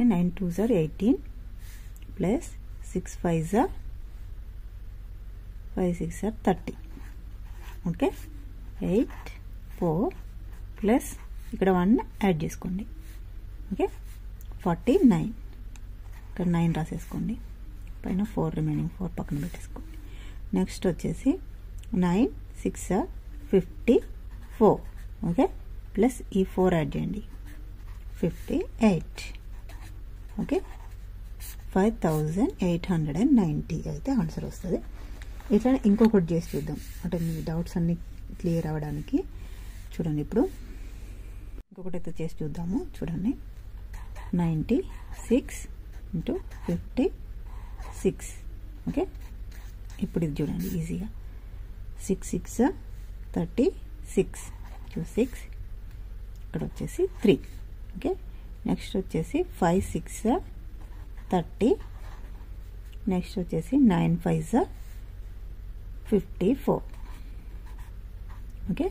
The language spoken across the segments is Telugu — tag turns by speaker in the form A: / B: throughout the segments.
A: 9 2s are 18 plus 6 5s are 5 6 are 30. Okay 8 4 plus ఇక్కడ 1 యాడ్ చేసుకోండి. ఓకే 49 ఇక్కడ 9 రాసేసుకోండి. పైన 4 రిమైనింగ్ 4 పక్కన పెట్టేసుకోండి. నెక్స్ట్ వచ్చేసి 9 6 are 54. ఓకే ప్లస్ ఈ 4 యాడ్ చేయండి 58. ఓకే 5890 అయితే ఆన్సర్ వస్తుంది. ఇట్లా ఇంకొకటి చేసి చూద్దాం అంటే మీ డౌట్స్ అన్నీ క్లియర్ అవ్వడానికి. చూడండి ఇప్పుడు ఇంకొకటి అయితే చేసి చూద్దాము. చూడండి 96 × 56. ఓకే ఇప్పుడు ఇది చూడండి ఈజీగా 6 6 36 6 ఇక్కడ వచ్చేసి 3. ఓకే నెక్స్ట్ వచ్చేసి 5 6 30. నెక్స్ట్ వచ్చేసి 9 5 54. ఓకే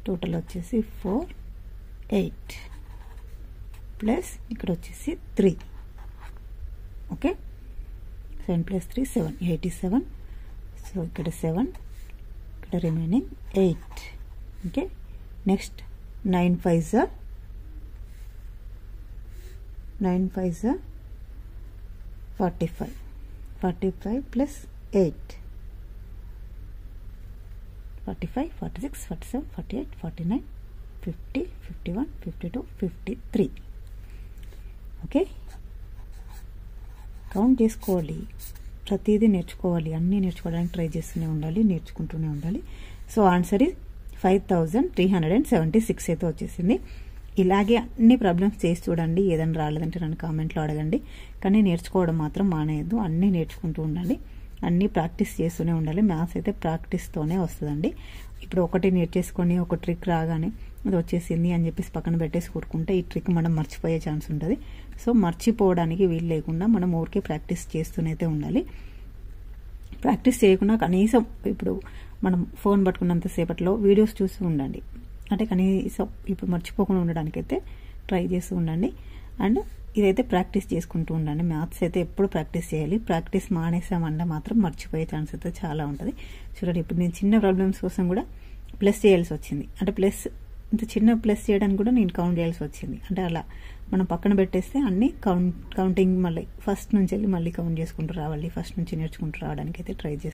A: టోటల్ వచ్చేసి 4 8 ప్లస్ ఇక్కడ వచ్చేసి 3. ఓకే 7 + 3 7 87. సో ఇక్కడ 7 ఇక్కడ remaining 8. Okay next 9 5s 45 45 plus 8 45 46 47 48 49 50 51 52 53. Okay count చేసుకోవాలి, ప్రతిదీ నేర్చుకోవాలి, అన్నీ నేర్చుకోవడానికి ట్రై చేస్తూనే ఉండాలి, నేర్చుకుంటూనే ఉండాలి. సో ఆన్సర్ ఇస్ 5376 అయితే వచ్చేసింది. ఇలాగే అన్ని ప్రాబ్లమ్స్ చేసి చూడండి. ఏదైనా రాలేదంటే నన్ను కామెంట్లో అడగండి. కానీ నేర్చుకోవడం మాత్రం మానేయద్దు, అన్నీ నేర్చుకుంటూ ఉండండి, అన్నీ ప్రాక్టీస్ చేస్తూనే ఉండాలి. మ్యాథ్స్ అయితే ప్రాక్టీస్తోనే వస్తుందండి. ఇప్పుడు ఒకటి నేర్చేసుకొని ఒక ట్రిక్ రాగానే అది వచ్చేసింది అని చెప్పేసి పక్కన పెట్టేసి కూరుకుంటే ఈ ట్రిక్ మనం మర్చిపోయే ఛాన్స్ ఉంటుంది. సో మర్చిపోవడానికి వీలు లేకుండా మనం ఊరికే ప్రాక్టీస్ చేస్తూనైతే ఉండాలి. ప్రాక్టీస్ చేయకుండా కనీసం ఇప్పుడు మనం ఫోన్ పట్టుకున్నంత సేపట్లో వీడియోస్ చూస్తూ ఉండండి. అంటే కనీసం ఇప్పుడు మర్చిపోకుండా ఉండడానికైతే ట్రై చేస్తూ ఉండండి. అండ్ ఇదైతే ప్రాక్టీస్ చేసుకుంటూ ఉండండి. మ్యాథ్స్ అయితే ఎప్పుడు ప్రాక్టీస్ చేయాలి. ప్రాక్టీస్ మానేసామంటే మాత్రం మర్చిపోయే ఛాన్స్ అయితే చాలా ఉంటుంది. చూడండి ఇప్పుడు నేను చిన్న ప్రాబ్లమ్స్ కోసం కూడా ప్లస్ చేయాల్సి వచ్చింది. అంటే ప్లస్ ఇంత చిన్న ప్లస్ చేయడానికి కూడా నేను కౌంట్ చేయాల్సి వచ్చింది. అంటే అలా మనం పక్కన పెట్టేస్తే అన్ని కౌంటింగ్ మళ్ళీ ఫస్ట్ నుంచి వెళ్ళి మళ్ళీ కౌంట్ చేసుకుంటూ రావాలి. ఫస్ట్ నుంచి నేర్చుకుంటూ రావడానికి అయితే ట్రై చేస్తాను.